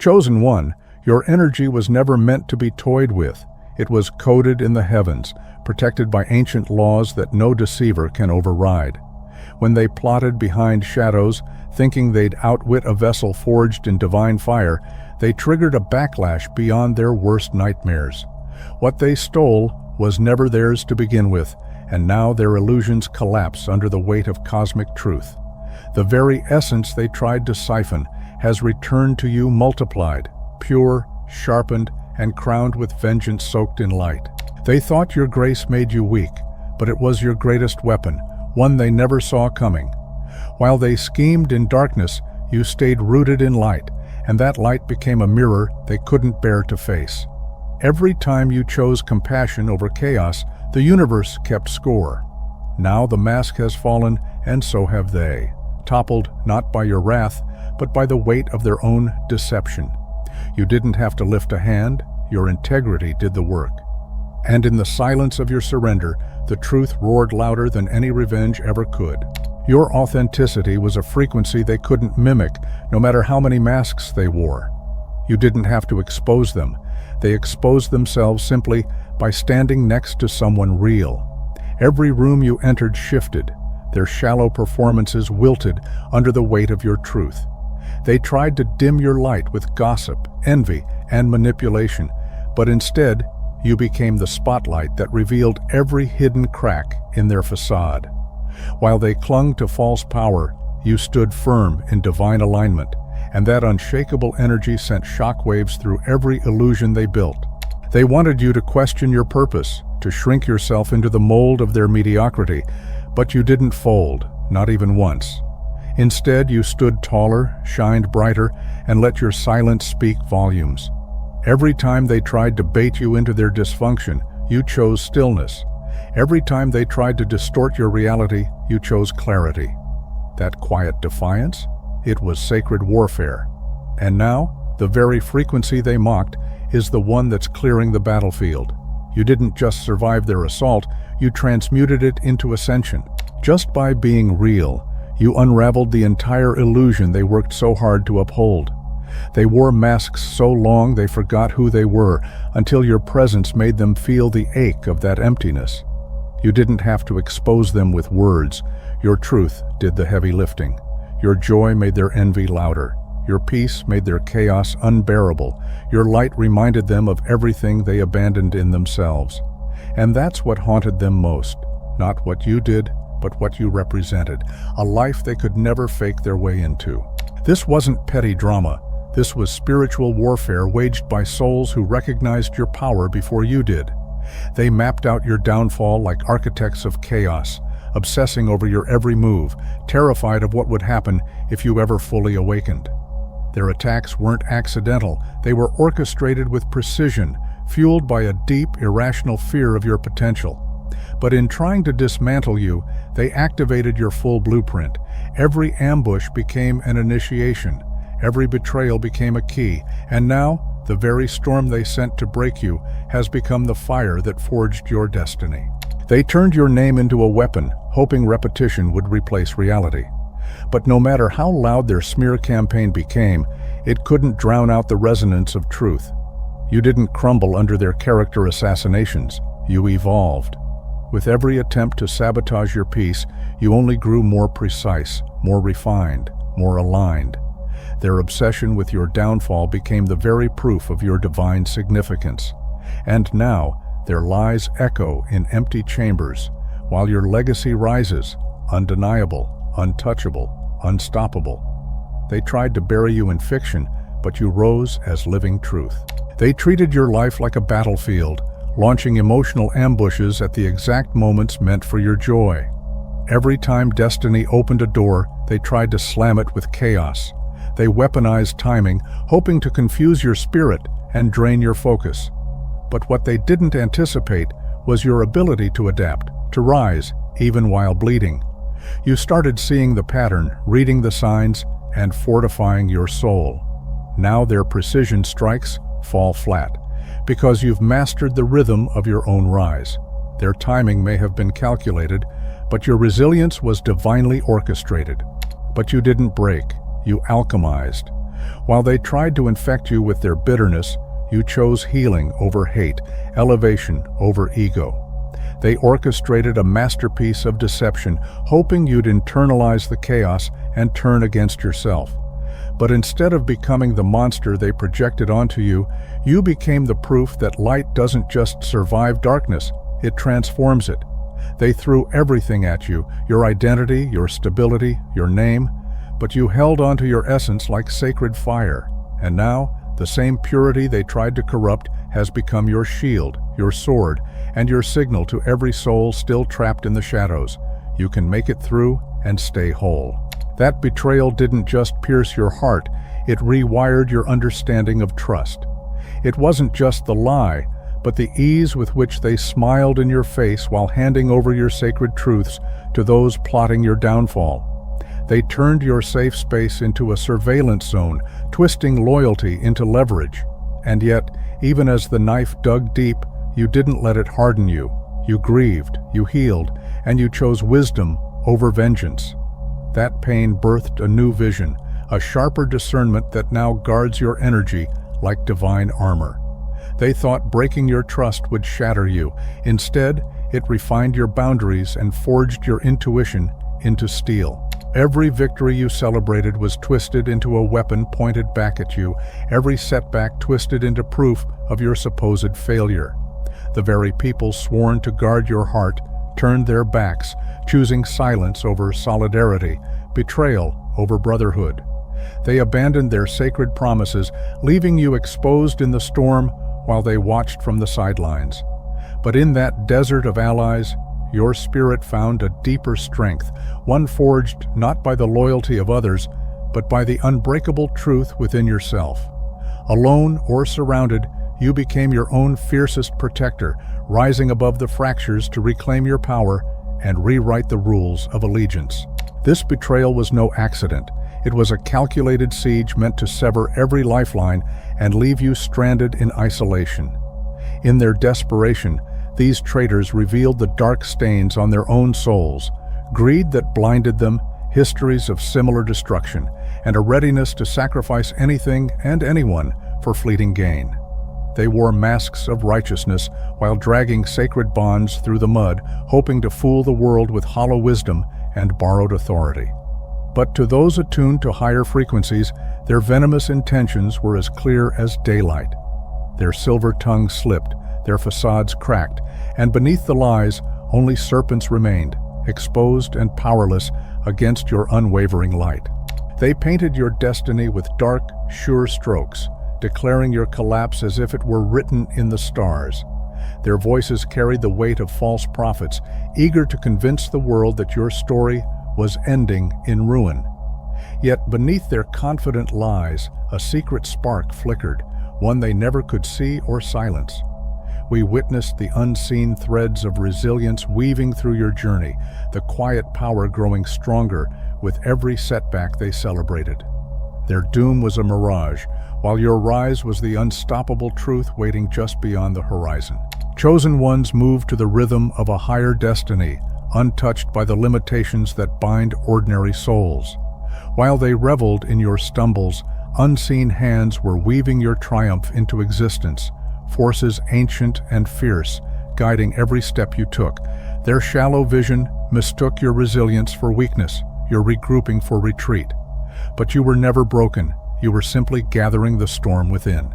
Chosen one, your energy was never meant to be toyed with. It was coded in the heavens, protected by ancient laws that no deceiver can override. When they plotted behind shadows, thinking they'd outwit a vessel forged in divine fire, they triggered a backlash beyond their worst nightmares. What they stole was never theirs to begin with, and now their illusions collapse under the weight of cosmic truth. The very essence they tried to siphon has returned to you multiplied, pure, sharpened, and crowned with vengeance soaked in light. They thought your grace made you weak, but it was your greatest weapon, one they never saw coming. While they schemed in darkness, you stayed rooted in light, and that light became a mirror they couldn't bear to face. Every time you chose compassion over chaos, the universe kept score. Now the mask has fallen, and so have they, toppled not by your wrath, but by the weight of their own deception. You didn't have to lift a hand, your integrity did the work. And in the silence of your surrender, the truth roared louder than any revenge ever could. Your authenticity was a frequency they couldn't mimic, no matter how many masks they wore. You didn't have to expose them. They exposed themselves simply by standing next to someone real. Every room you entered shifted. Their shallow performances wilted under the weight of your truth. They tried to dim your light with gossip, envy, and manipulation, but instead, you became the spotlight that revealed every hidden crack in their facade. While they clung to false power, you stood firm in divine alignment, and that unshakable energy sent shockwaves through every illusion they built. They wanted you to question your purpose, to shrink yourself into the mold of their mediocrity, but you didn't fold, not even once. Instead, you stood taller, shined brighter, and let your silence speak volumes. Every time they tried to bait you into their dysfunction, you chose stillness. Every time they tried to distort your reality, you chose clarity. That quiet defiance? It was sacred warfare. And now, the very frequency they mocked is the one that's clearing the battlefield. You didn't just survive their assault, you transmuted it into ascension. Just by being real, you unraveled the entire illusion they worked so hard to uphold. They wore masks so long they forgot who they were, until your presence made them feel the ache of that emptiness. You didn't have to expose them with words. Your truth did the heavy lifting. Your joy made their envy louder. Your peace made their chaos unbearable. Your light reminded them of everything they abandoned in themselves. And that's what haunted them most. Not what you did, but what you represented. A life they could never fake their way into. This wasn't petty drama. This was spiritual warfare waged by souls who recognized your power before you did. They mapped out your downfall like architects of chaos, obsessing over your every move, terrified of what would happen if you ever fully awakened. Their attacks weren't accidental. They were orchestrated with precision, fueled by a deep, irrational fear of your potential. But in trying to dismantle you, they activated your full blueprint. Every ambush became an initiation. Every betrayal became a key, and now, the very storm they sent to break you has become the fire that forged your destiny. They turned your name into a weapon, hoping repetition would replace reality. But no matter how loud their smear campaign became, it couldn't drown out the resonance of truth. You didn't crumble under their character assassinations, you evolved. With every attempt to sabotage your peace, you only grew more precise, more refined, more aligned. Their obsession with your downfall became the very proof of your divine significance. And now, their lies echo in empty chambers, while your legacy rises, undeniable, untouchable, unstoppable. They tried to bury you in fiction, but you rose as living truth. They treated your life like a battlefield, launching emotional ambushes at the exact moments meant for your joy. Every time destiny opened a door, they tried to slam it with chaos. They weaponized timing, hoping to confuse your spirit and drain your focus. But what they didn't anticipate was your ability to adapt, to rise, even while bleeding. You started seeing the pattern, reading the signs, and fortifying your soul. Now their precision strikes fall flat, because you've mastered the rhythm of your own rise. Their timing may have been calculated, but your resilience was divinely orchestrated. But you didn't break. You alchemized. While they tried to infect you with their bitterness, you chose healing over hate, elevation over ego. They orchestrated a masterpiece of deception, hoping you'd internalize the chaos and turn against yourself. But instead of becoming the monster they projected onto you, you became the proof that light doesn't just survive darkness, it transforms it. They threw everything at you, your identity, your stability, your name, but you held onto your essence like sacred fire. And now, the same purity they tried to corrupt has become your shield, your sword, and your signal to every soul still trapped in the shadows. You can make it through and stay whole. That betrayal didn't just pierce your heart, it rewired your understanding of trust. It wasn't just the lie, but the ease with which they smiled in your face while handing over your sacred truths to those plotting your downfall. They turned your safe space into a surveillance zone, twisting loyalty into leverage. And yet, even as the knife dug deep, you didn't let it harden you. You grieved, you healed, and you chose wisdom over vengeance. That pain birthed a new vision, a sharper discernment that now guards your energy like divine armor. They thought breaking your trust would shatter you. Instead, it refined your boundaries and forged your intuition into steel. Every victory you celebrated was twisted into a weapon pointed back at you, every setback twisted into proof of your supposed failure. The very people sworn to guard your heart turned their backs, choosing silence over solidarity, betrayal over brotherhood. They abandoned their sacred promises, leaving you exposed in the storm while they watched from the sidelines. But in that desert of allies, your spirit found a deeper strength, one forged not by the loyalty of others, but by the unbreakable truth within yourself. Alone or surrounded, you became your own fiercest protector, rising above the fractures to reclaim your power and rewrite the rules of allegiance. This betrayal was no accident. It was a calculated siege meant to sever every lifeline and leave you stranded in isolation. In their desperation, these traitors revealed the dark stains on their own souls, greed that blinded them, histories of similar destruction, and a readiness to sacrifice anything and anyone for fleeting gain. They wore masks of righteousness while dragging sacred bonds through the mud, hoping to fool the world with hollow wisdom and borrowed authority. But to those attuned to higher frequencies, their venomous intentions were as clear as daylight. Their silver tongues slipped, their facades cracked, and beneath the lies, only serpents remained, exposed and powerless against your unwavering light. They painted your destiny with dark, sure strokes, declaring your collapse as if it were written in the stars. Their voices carried the weight of false prophets, eager to convince the world that your story was ending in ruin. Yet beneath their confident lies, a secret spark flickered, one they never could see or silence. We witnessed the unseen threads of resilience weaving through your journey, the quiet power growing stronger with every setback they celebrated. Their doom was a mirage, while your rise was the unstoppable truth waiting just beyond the horizon. Chosen ones moved to the rhythm of a higher destiny, untouched by the limitations that bind ordinary souls. While they reveled in your stumbles, unseen hands were weaving your triumph into existence, forces ancient and fierce, guiding every step you took. Their shallow vision mistook your resilience for weakness, your regrouping for retreat. But you were never broken, you were simply gathering the storm within.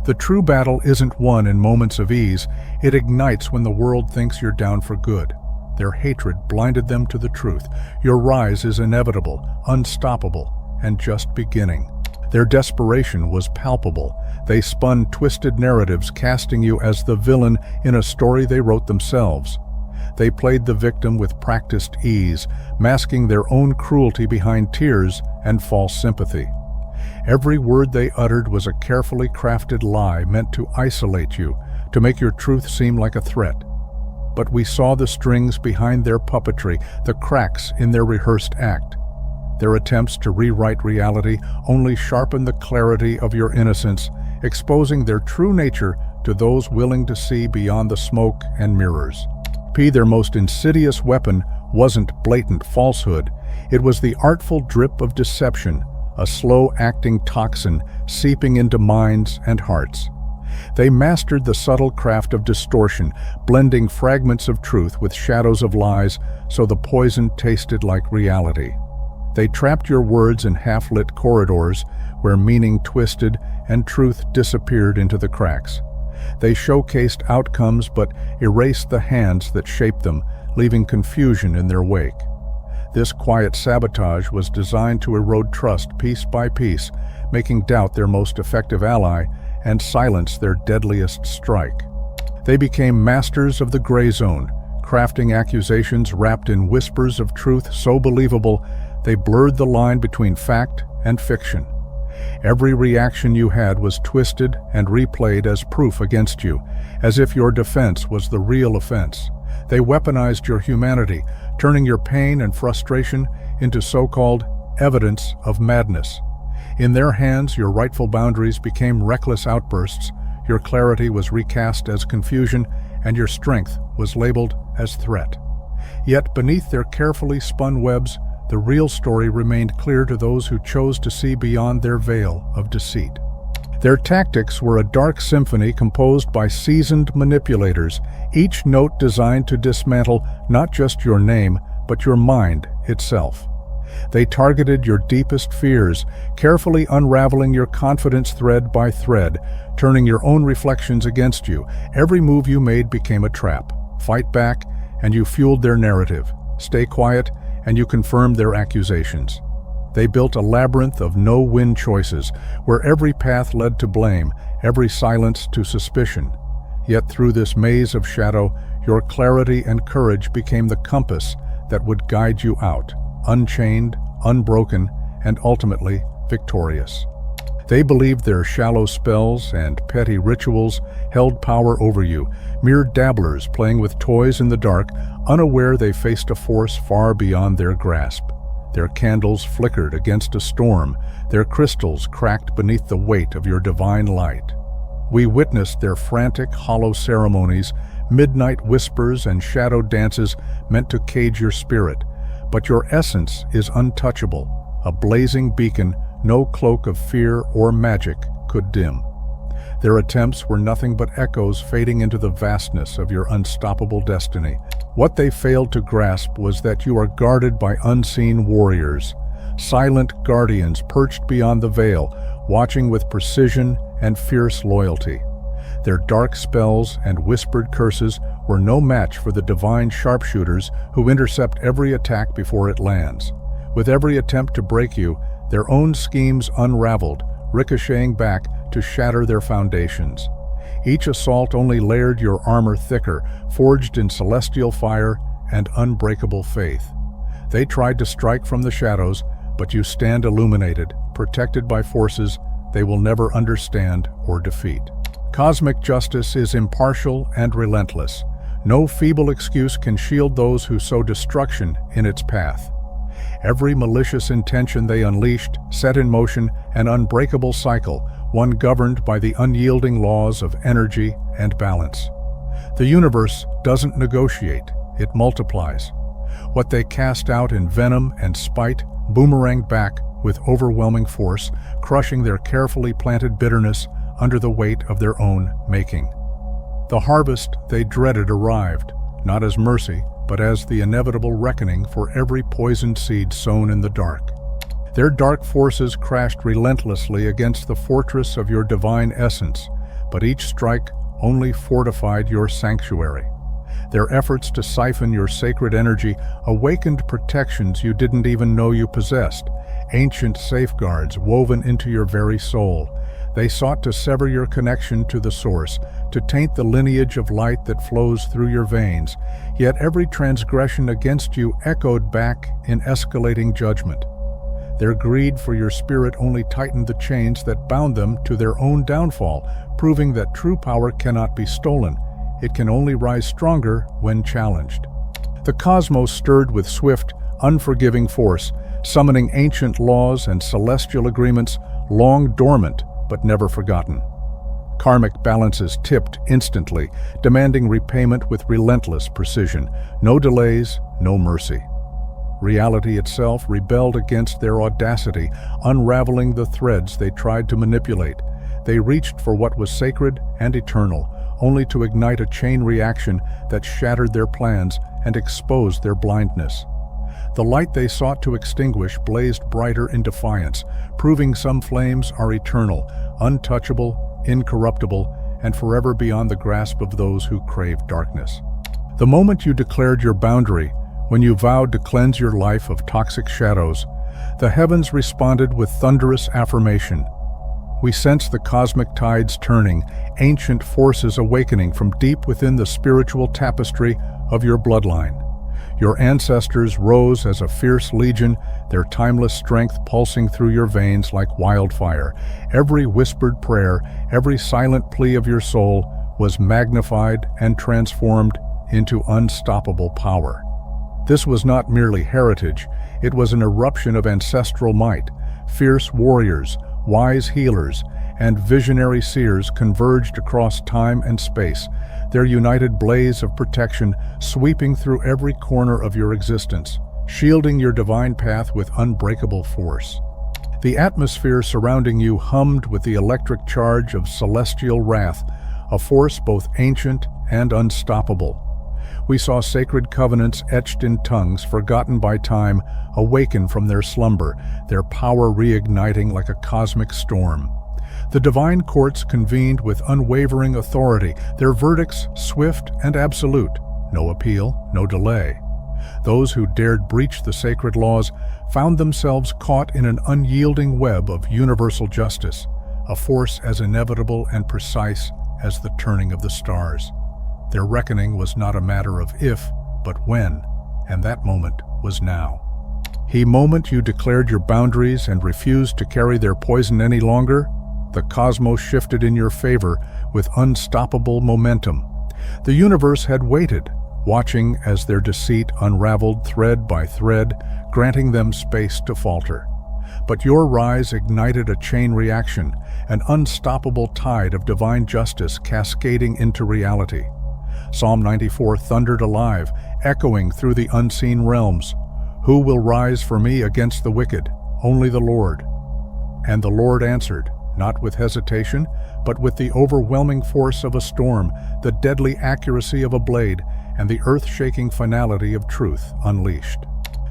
The true battle isn't won in moments of ease, it ignites when the world thinks you're down for good. Their hatred blinded them to the truth. Your rise is inevitable, unstoppable, and just beginning. Their desperation was palpable. They spun twisted narratives, casting you as the villain in a story they wrote themselves. They played the victim with practiced ease, masking their own cruelty behind tears and false sympathy. Every word they uttered was a carefully crafted lie meant to isolate you, to make your truth seem like a threat. But we saw the strings behind their puppetry, the cracks in their rehearsed act. Their attempts to rewrite reality only sharpened the clarity of your innocence, exposing their true nature to those willing to see beyond the smoke and mirrors. Their most insidious weapon wasn't blatant falsehood, it was the artful drip of deception, a slow-acting toxin seeping into minds and hearts. They mastered the subtle craft of distortion, blending fragments of truth with shadows of lies so the poison tasted like reality. They trapped your words in half-lit corridors where meaning twisted and truth disappeared into the cracks. They showcased outcomes but erased the hands that shaped them, leaving confusion in their wake. This quiet sabotage was designed to erode trust piece by piece, making doubt their most effective ally and silence their deadliest strike. They became masters of the gray zone, crafting accusations wrapped in whispers of truth so believable they blurred the line between fact and fiction. Every reaction you had was twisted and replayed as proof against you, as if your defense was the real offense. They weaponized your humanity, turning your pain and frustration into so-called evidence of madness. In their hands, your rightful boundaries became reckless outbursts, your clarity was recast as confusion, and your strength was labeled as threat. Yet beneath their carefully spun webs, the real story remained clear to those who chose to see beyond their veil of deceit. Their tactics were a dark symphony composed by seasoned manipulators, each note designed to dismantle not just your name, but your mind itself. They targeted your deepest fears, carefully unraveling your confidence thread by thread, turning your own reflections against you. Every move you made became a trap. Fight back, and you fueled their narrative. Stay quiet, and you confirmed their accusations. They built a labyrinth of no-win choices, where every path led to blame, every silence to suspicion. Yet through this maze of shadow, your clarity and courage became the compass that would guide you out, unchained, unbroken, and ultimately victorious. They believed their shallow spells and petty rituals held power over you, mere dabblers playing with toys in the dark, unaware they faced a force far beyond their grasp. Their candles flickered against a storm, their crystals cracked beneath the weight of your divine light. We witnessed their frantic, hollow ceremonies, midnight whispers and shadow dances meant to cage your spirit. But your essence is untouchable, a blazing beacon no cloak of fear or magic could dim. Their attempts were nothing but echoes fading into the vastness of your unstoppable destiny. What they failed to grasp was that you are guarded by unseen warriors, silent guardians perched beyond the veil, watching with precision and fierce loyalty. Their dark spells and whispered curses were no match for the divine sharpshooters who intercept every attack before it lands. With every attempt to break you, their own schemes unraveled, ricocheting back to shatter their foundations. Each assault only layered your armor thicker, forged in celestial fire and unbreakable faith. They tried to strike from the shadows, but you stand illuminated, protected by forces they will never understand or defeat. Cosmic justice is impartial and relentless. No feeble excuse can shield those who sow destruction in its path. Every malicious intention they unleashed set in motion an unbreakable cycle, one governed by the unyielding laws of energy and balance. The universe doesn't negotiate, it multiplies. What they cast out in venom and spite boomeranged back with overwhelming force, crushing their carefully planted bitterness under the weight of their own making. The harvest they dreaded arrived, not as mercy, but as the inevitable reckoning for every poisoned seed sown in the dark. Their dark forces crashed relentlessly against the fortress of your divine essence, but each strike only fortified your sanctuary. Their efforts to siphon your sacred energy awakened protections you didn't even know you possessed, ancient safeguards woven into your very soul. They sought to sever your connection to the source, to taint the lineage of light that flows through your veins. Yet every transgression against you echoed back in escalating judgment. Their greed for your spirit only tightened the chains that bound them to their own downfall, proving that true power cannot be stolen. It can only rise stronger when challenged. The cosmos stirred with swift, unforgiving force, summoning ancient laws and celestial agreements long dormant but never forgotten. Karmic balances tipped instantly, demanding repayment with relentless precision. No delays, no mercy. Reality itself rebelled against their audacity, unraveling the threads they tried to manipulate. They reached for what was sacred and eternal, only to ignite a chain reaction that shattered their plans and exposed their blindness. The light they sought to extinguish blazed brighter in defiance, proving some flames are eternal, untouchable, incorruptible, and forever beyond the grasp of those who crave darkness. The moment you declared your boundary, when you vowed to cleanse your life of toxic shadows, the heavens responded with thunderous affirmation. We sense the cosmic tides turning, ancient forces awakening from deep within the spiritual tapestry of your bloodline. Your ancestors rose as a fierce legion, their timeless strength pulsing through your veins like wildfire. Every whispered prayer, every silent plea of your soul was magnified and transformed into unstoppable power. This was not merely heritage, it was an eruption of ancestral might. Fierce warriors, wise healers, and visionary seers converged across time and space, their united blaze of protection sweeping through every corner of your existence, shielding your divine path with unbreakable force. The atmosphere surrounding you hummed with the electric charge of celestial wrath, a force both ancient and unstoppable. We saw sacred covenants etched in tongues forgotten by time awaken from their slumber, their power reigniting like a cosmic storm. The divine courts convened with unwavering authority, their verdicts swift and absolute, no appeal, no delay. Those who dared breach the sacred laws found themselves caught in an unyielding web of universal justice, a force as inevitable and precise as the turning of the stars. Their reckoning was not a matter of if, but when, and that moment was now. The moment you declared your boundaries and refused to carry their poison any longer, the cosmos shifted in your favor with unstoppable momentum. The universe had waited, watching as their deceit unraveled thread by thread, granting them space to falter. But your rise ignited a chain reaction, an unstoppable tide of divine justice cascading into reality. Psalm 94 thundered alive, echoing through the unseen realms. Who will rise for me against the wicked? Only the Lord. And the Lord answered, not with hesitation, but with the overwhelming force of a storm, the deadly accuracy of a blade, and the earth-shaking finality of truth unleashed.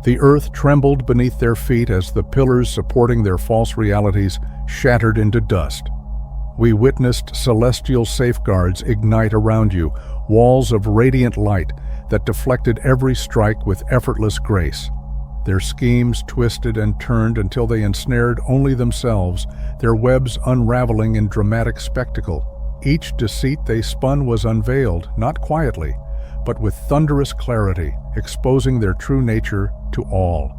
The earth trembled beneath their feet as the pillars supporting their false realities shattered into dust. We witnessed celestial safeguards ignite around you, walls of radiant light that deflected every strike with effortless grace. Their schemes twisted and turned until they ensnared only themselves, their webs unraveling in dramatic spectacle. Each deceit they spun was unveiled, not quietly, but with thunderous clarity, exposing their true nature to all.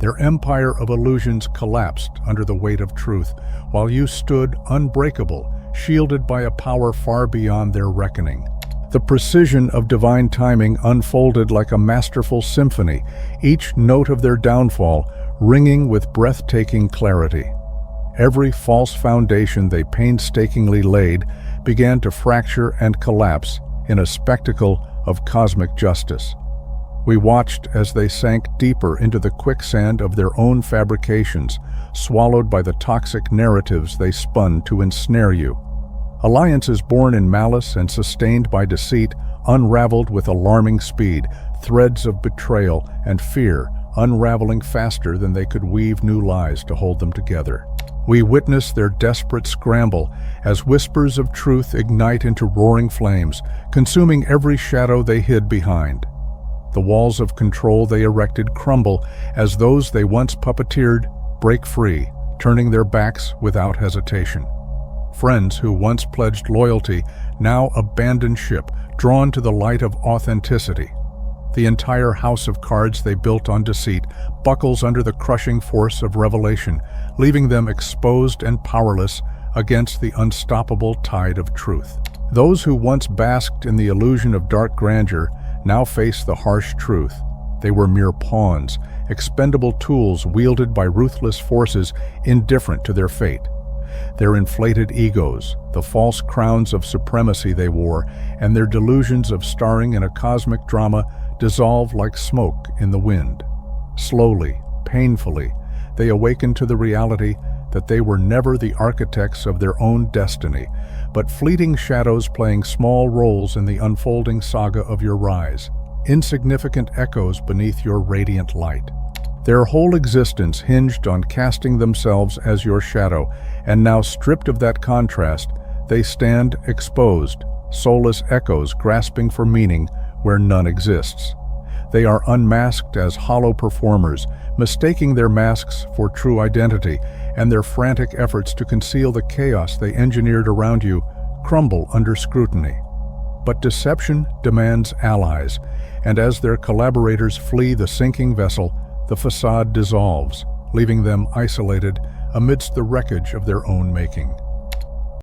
Their empire of illusions collapsed under the weight of truth, while you stood unbreakable, shielded by a power far beyond their reckoning. The precision of divine timing unfolded like a masterful symphony, each note of their downfall ringing with breathtaking clarity. Every false foundation they painstakingly laid began to fracture and collapse in a spectacle of cosmic justice. We watched as they sank deeper into the quicksand of their own fabrications, swallowed by the toxic narratives they spun to ensnare you. Alliances born in malice and sustained by deceit unraveled with alarming speed, threads of betrayal and fear unraveling faster than they could weave new lies to hold them together. We witnessed their desperate scramble as whispers of truth ignite into roaring flames, consuming every shadow they hid behind. The walls of control they erected crumble as those they once puppeteered break free, turning their backs without hesitation. Friends who once pledged loyalty now abandon ship, drawn to the light of authenticity. The entire house of cards they built on deceit buckles under the crushing force of revelation, leaving them exposed and powerless against the unstoppable tide of truth. Those who once basked in the illusion of dark grandeur now face the harsh truth. They were mere pawns, expendable tools wielded by ruthless forces indifferent to their fate. Their inflated egos, the false crowns of supremacy they wore, and their delusions of starring in a cosmic drama dissolved like smoke in the wind. Slowly, painfully, they awaken to the reality that they were never the architects of their own destiny, but fleeting shadows playing small roles in the unfolding saga of your rise, insignificant echoes beneath your radiant light. Their whole existence hinged on casting themselves as your shadow, and now stripped of that contrast, they stand exposed, soulless echoes grasping for meaning where none exists. They are unmasked as hollow performers, mistaking their masks for true identity, and their frantic efforts to conceal the chaos they engineered around you crumble under scrutiny. But deception demands allies, and as their collaborators flee the sinking vessel, the facade dissolves, leaving them isolated amidst the wreckage of their own making.